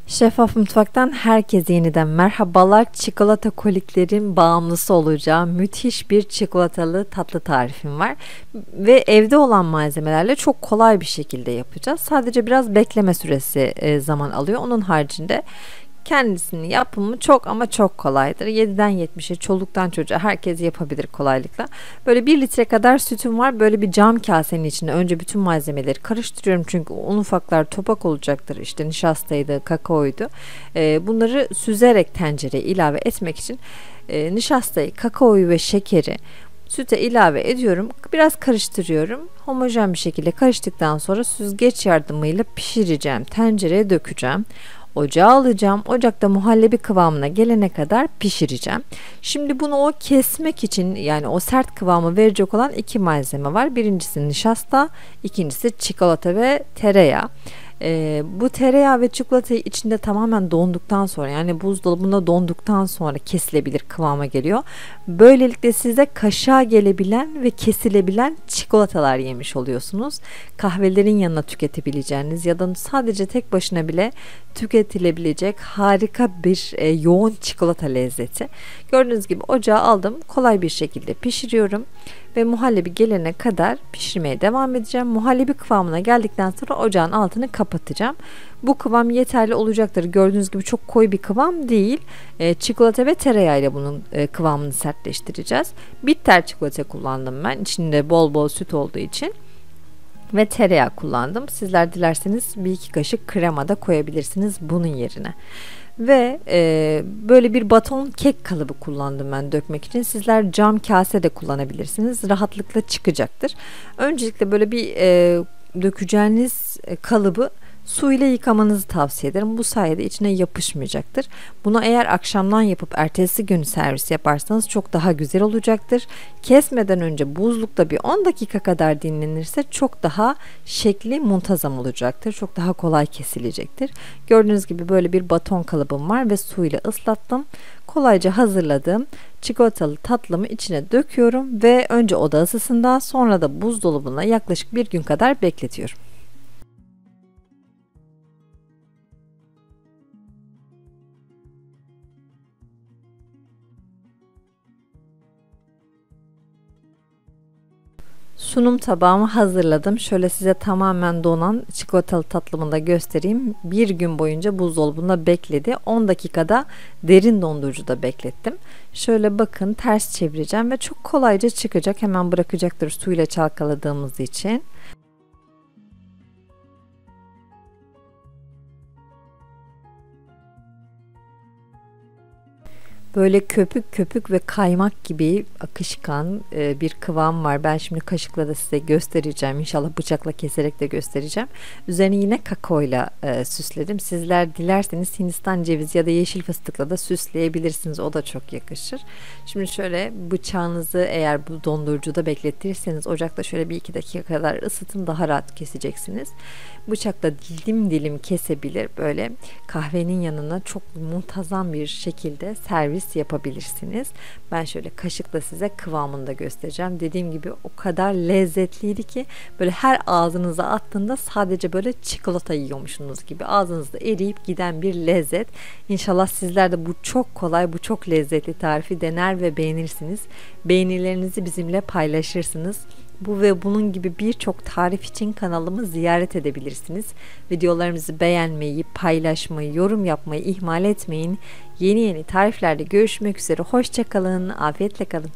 Şeffaf Mutfak'tan herkese yeniden merhabalar. Çikolata koliklerin bağımlısı olacağım müthiş bir çikolatalı tatlı tarifim var. Ve evde olan malzemelerle çok kolay bir şekilde yapacağız. Sadece biraz bekleme süresi zaman alıyor. Onun haricinde kendisinin yapımı çok ama çok kolaydır. 7'den 70'e çoluktan çocuğa herkes yapabilir kolaylıkla. Böyle 1 litre kadar sütüm var. Böyle bir cam kasenin içine önce bütün malzemeleri karıştırıyorum. Çünkü un ufaklar topak olacaktır. İşte nişastaydı, kakaoydu. Bunları süzerek tencereye ilave etmek için nişastayı, kakaoyu ve şekeri süte ilave ediyorum. Biraz karıştırıyorum. Homojen bir şekilde karıştıktan sonra süzgeç yardımıyla pişireceğim. Tencereye dökeceğim. Ocağa alacağım. Ocakta muhallebi kıvamına gelene kadar pişireceğim. Şimdi bunu o kesmek için, yani o sert kıvamı verecek olan iki malzeme var. Birincisi nişasta, ikincisi çikolata ve tereyağı. Bu tereyağı ve çikolatayı içinde tamamen donduktan sonra, yani buzdolabında donduktan sonra kesilebilir kıvama geliyor. Böylelikle size kaşığa gelebilen ve kesilebilen çikolatalar yemiş oluyorsunuz. Kahvelerin yanına tüketebileceğiniz ya da sadece tek başına bile tüketilebilecek harika bir yoğun çikolata lezzeti. Gördüğünüz gibi ocağa aldım. Kolay bir şekilde pişiriyorum ve muhallebi gelene kadar pişirmeye devam edeceğim. Muhallebi kıvamına geldikten sonra ocağın altını kapatacağım. Bu kıvam yeterli olacaktır. Gördüğünüz gibi çok koyu bir kıvam değil. Çikolata ve tereyağı ile bunun kıvamını sertleştireceğiz. Bitter çikolata kullandım ben. İçinde bol bol süt olduğu için. Ve tereyağı kullandım. Sizler dilerseniz 1-2 kaşık krema da koyabilirsiniz bunun yerine. Ve böyle bir baton kek kalıbı kullandım ben dökmek için. Sizler cam kase de kullanabilirsiniz. Rahatlıkla çıkacaktır. Öncelikle böyle bir dökeceğiniz kalıbı su ile yıkamanızı tavsiye ederim. Bu sayede içine yapışmayacaktır. Bunu eğer akşamdan yapıp ertesi gün servis yaparsanız çok daha güzel olacaktır. Kesmeden önce buzlukta bir 10 dakika kadar dinlenirse çok daha şekli muntazam olacaktır. Çok daha kolay kesilecektir. Gördüğünüz gibi böyle bir baton kalıbım var ve su ile ıslattım. Kolayca hazırladığım çikolatalı tatlımı içine döküyorum ve önce oda ısısında, sonra da buzdolabına yaklaşık 1 gün kadar bekletiyorum. Sunum tabağımı hazırladım. Şöyle size tamamen donan çikolatalı tatlımı da göstereyim. 1 gün boyunca buzdolabında bekledi. 10 dakikada derin dondurucuda beklettim. Şöyle bakın, ters çevireceğim ve çok kolayca çıkacak. Hemen bırakacaktır suyla çalkaladığımız için. Böyle köpük köpük ve kaymak gibi akışkan bir kıvam var. Ben şimdi kaşıkla da size göstereceğim. İnşallah bıçakla keserek de göstereceğim. Üzerine yine kakaoyla süsledim. Sizler dilerseniz Hindistan cevizi ya da yeşil fıstıkla da süsleyebilirsiniz. O da çok yakışır. Şimdi şöyle bıçağınızı eğer bu dondurucuda bekletirseniz ocakta şöyle 1-2 dakika kadar ısıtın, daha rahat keseceksiniz. Bıçakla dilim dilim kesebilir. Böyle kahvenin yanına çok muntazam bir şekilde servis yapabilirsiniz. Ben şöyle kaşıkla size kıvamını da göstereceğim. Dediğim gibi o kadar lezzetliydi ki böyle her ağzınıza attığında sadece böyle çikolata yiyormuşsunuz gibi ağzınızda eriyip giden bir lezzet. İnşallah sizler de bu çok kolay, bu çok lezzetli tarifi dener ve beğenirsiniz. Beğenilerinizi bizimle paylaşırsınız. Bu ve bunun gibi birçok tarif için kanalımı ziyaret edebilirsiniz. Videolarımızı beğenmeyi, paylaşmayı, yorum yapmayı ihmal etmeyin. Yeni tariflerde görüşmek üzere. Hoşça kalın, afiyetle kalın.